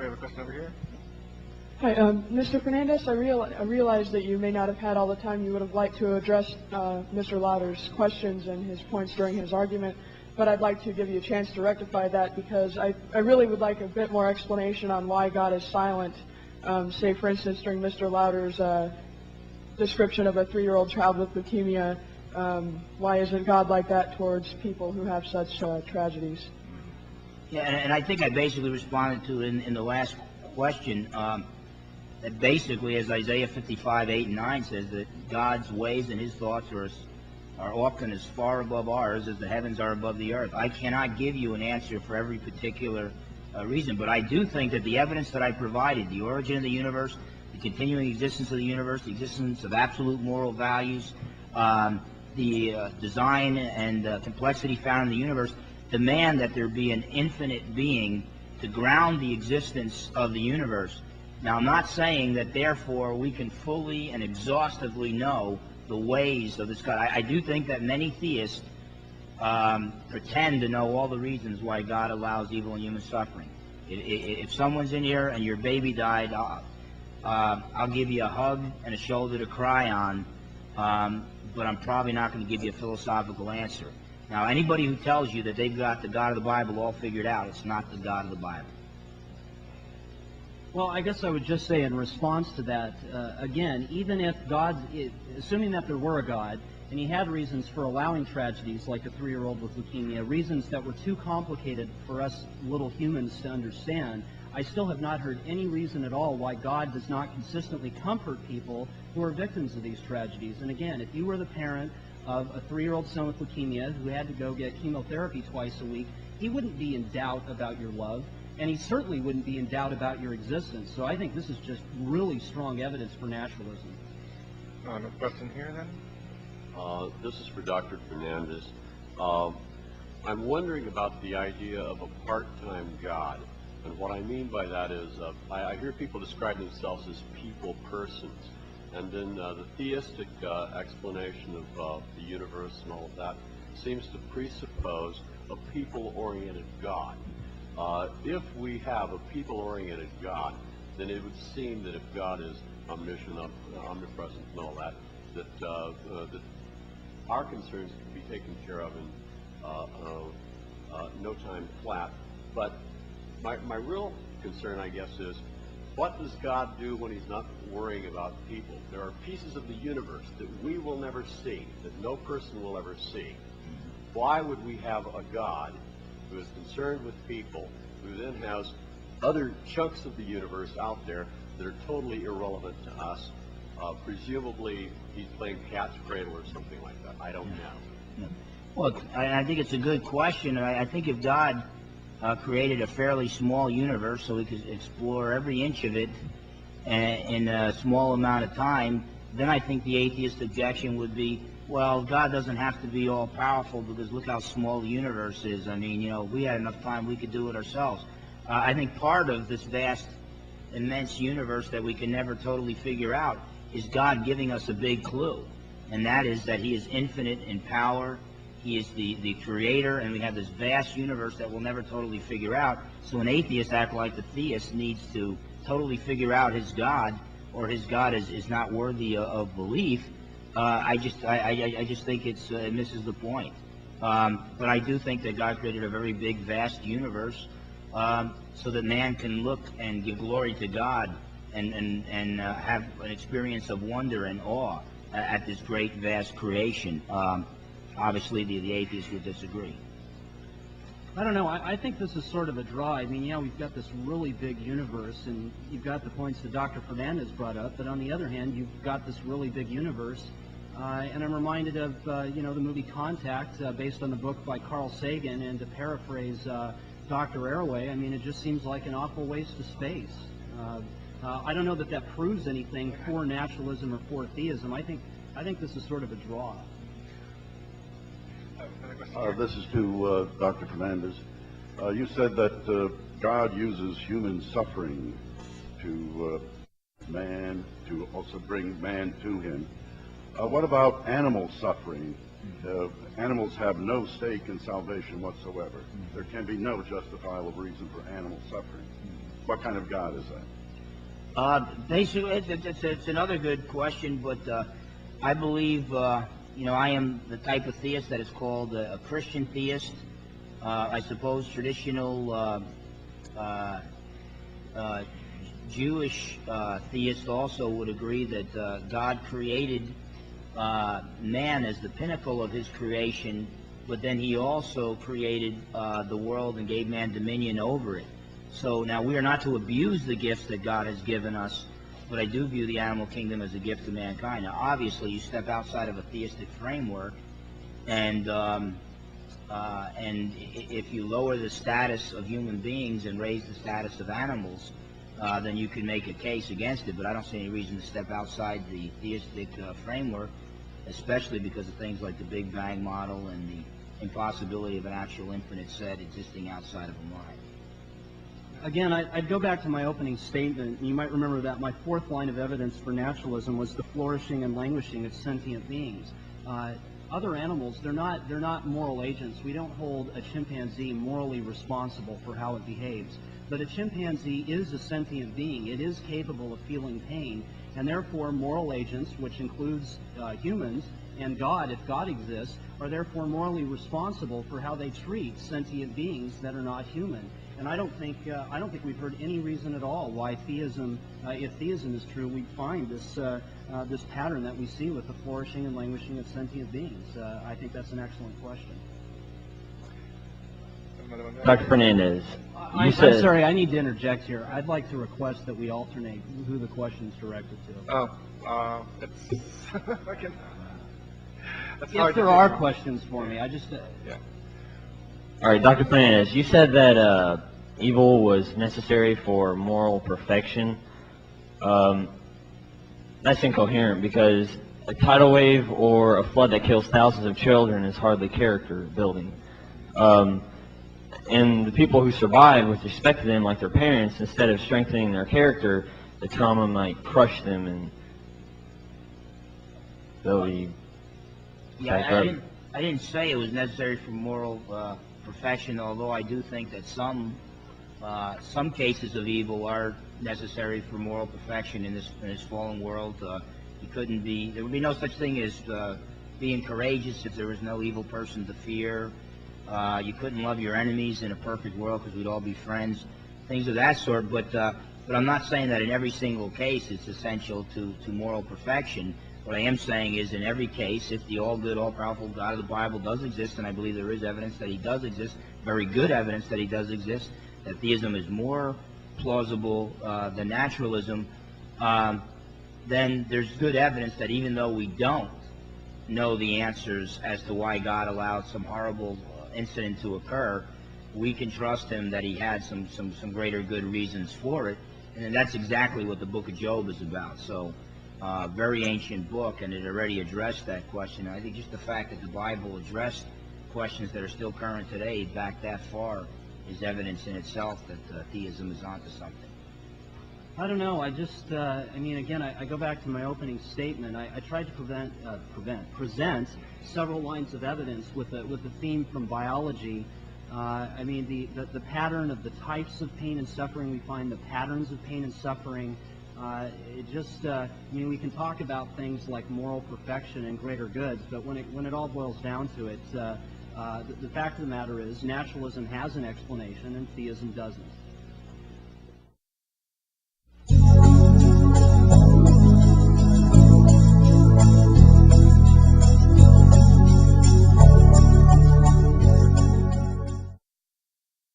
We have a question over here. Hi, Mr. Fernandes, I realize that you may not have had all the time you would have liked to address Mr. Lowder's questions and his points during his argument, but I'd like to give you a chance to rectify that because I really would like a bit more explanation on why God is silent. Say, for instance, during Mr. Lowder's description of a 3-year-old child with leukemia, why isn't God like that towards people who have such tragedies? Yeah, and I think I basically responded to in the last question. That basically, as Isaiah 55:8 and 9 says, that God's ways and His thoughts are often as far above ours as the heavens are above the earth. I cannot give you an answer for every particular reason, but I do think that the evidence that I provided, the origin of the universe, the continuing existence of the universe, the existence of absolute moral values, the design and complexity found in the universe, demand that there be an infinite being to ground the existence of the universe. Now, I'm not saying that, therefore, we can fully and exhaustively know the ways of this God. I do think that many theists pretend to know all the reasons why God allows evil and human suffering. If someone's in here and your baby died, I'll give you a hug and a shoulder to cry on, but I'm probably not going to give you a philosophical answer. Now, anybody who tells you that they've got the God of the Bible all figured out, it's not the God of the Bible. Well, I guess I would just say in response to that, again, even if God, assuming that there were a God, and He had reasons for allowing tragedies like a 3-year-old with leukemia, reasons that were too complicated for us little humans to understand, I still have not heard any reason at all why God does not consistently comfort people who are victims of these tragedies. And again, if you were the parent of a 3-year-old son with leukemia who had to go get chemotherapy twice a week, he wouldn't be in doubt about your love, and he certainly wouldn't be in doubt about your existence. So I think this is just really strong evidence for naturalism. No question here, then? This is for Dr. Fernandes. I'm wondering about the idea of a part-time God. And what I mean by that is, I hear people describe themselves as people persons. And then the theistic explanation of the universe and all of that seems to presuppose a people-oriented God. If we have a people-oriented God, then it would seem that if God is omniscient, omnipresent, and all that, that our concerns can be taken care of in no time flat. But my real concern, I guess, is what does God do when He's not worrying about people? There are pieces of the universe that we will never see, that no person will ever see. Why would we have a God who is concerned with people, who then has other chunks of the universe out there that are totally irrelevant to us? Presumably, He's playing cat's cradle or something like that. I don't know. Well, I think it's a good question. I think if God created a fairly small universe so we could explore every inch of it in a small amount of time, then I think the atheist objection would be, well, God doesn't have to be all-powerful because look how small the universe is. I mean, if we had enough time, we could do it ourselves. I think part of this vast, immense universe that we can never totally figure out is God giving us a big clue, and that is that He is infinite in power. He is the creator, and we have this vast universe that we'll never totally figure out. So an atheist, act like the theist, needs to totally figure out his God, or his God is not worthy of belief. I just think it misses the point. But I do think that God created a very big, vast universe so that man can look and give glory to God and have an experience of wonder and awe at this great, vast creation. Obviously, the atheists would disagree. I don't know. I think this is sort of a draw. I mean, yeah, we've got this really big universe, and you've got the points that Dr. Fernandes brought up, but on the other hand, you've got this really big universe. And I'm reminded of, the movie Contact, based on the book by Carl Sagan, and to paraphrase Dr. Arroway, I mean, it just seems like an awful waste of space. I don't know that that proves anything for naturalism or for theism. I think this is sort of a draw. This is to Dr. Fernandes. You said that God uses human suffering to also bring man to Him. What about animal suffering? Animals have no stake in salvation whatsoever. There can be no justifiable reason for animal suffering. What kind of God is that? Basically, it's another good question, but I believe, I am the type of theist that is called a Christian theist. I suppose traditional Jewish theists also would agree that God created man as the pinnacle of his creation, but then he also created the world and gave man dominion over it. So now we are not to abuse the gifts that God has given us, but I do view the animal kingdom as a gift to mankind. Now, obviously, you step outside of a theistic framework, and if you lower the status of human beings and raise the status of animals, then you can make a case against it. But I don't see any reason to step outside the theistic framework, especially because of things like the Big Bang model and the impossibility of an actual infinite set existing outside of a mind. Again, I'd go back to my opening statement. You might remember that my fourth line of evidence for naturalism was the flourishing and languishing of sentient beings. Other animals, they're not moral agents. We don't hold a chimpanzee morally responsible for how it behaves. But a chimpanzee is a sentient being. It is capable of feeling pain, and therefore moral agents, which includes humans and God, if God exists, are therefore morally responsible for how they treat sentient beings that are not human. And I don't think we've heard any reason at all why theism, if theism is true, we find this this pattern that we see with the flourishing and languishing of sentient beings. I think that's an excellent question. Dr. Fernandes, I'm sorry, I need to interject here. I'd like to request that we alternate who the question's directed to. Oh, it's I can. That's If hard there to are do. questions for me, I just... Yeah. all right, Dr. Fernandes, you said that evil was necessary for moral perfection. That's incoherent because a tidal wave or a flood that kills thousands of children is hardly character building. And the people who survive, with respect to them like their parents, instead of strengthening their character, the trauma might crush them and they'll be... Yeah, I didn't say it was necessary for moral perfection, although I do think that some cases of evil are necessary for moral perfection in this fallen world. There would be no such thing as being courageous if there was no evil person to fear. You couldn't love your enemies in a perfect world because we'd all be friends, things of that sort. But I'm not saying that in every single case it's essential to moral perfection. What I am saying is, in every case, if the all-good, all-powerful God of the Bible does exist, and I believe there is evidence that he does exist, very good evidence that he does exist, that theism is more plausible than naturalism, then there's good evidence that even though we don't know the answers as to why God allowed some horrible incident to occur, we can trust him that he had some greater good reasons for it. And that's exactly what the book of Job is about. So, very ancient book, and it already addressed that question. And I think just the fact that the Bible addressed questions that are still current today back that far is evidence in itself that theism is onto something. I don't know. I mean, again, I go back to my opening statement. I tried to present several lines of evidence with the theme from biology. I mean, the pattern of the types of pain and suffering. We find the patterns of pain and suffering. I mean, we can talk about things like moral perfection and greater goods, but when it all boils down to it, the fact of the matter is naturalism has an explanation and theism doesn't.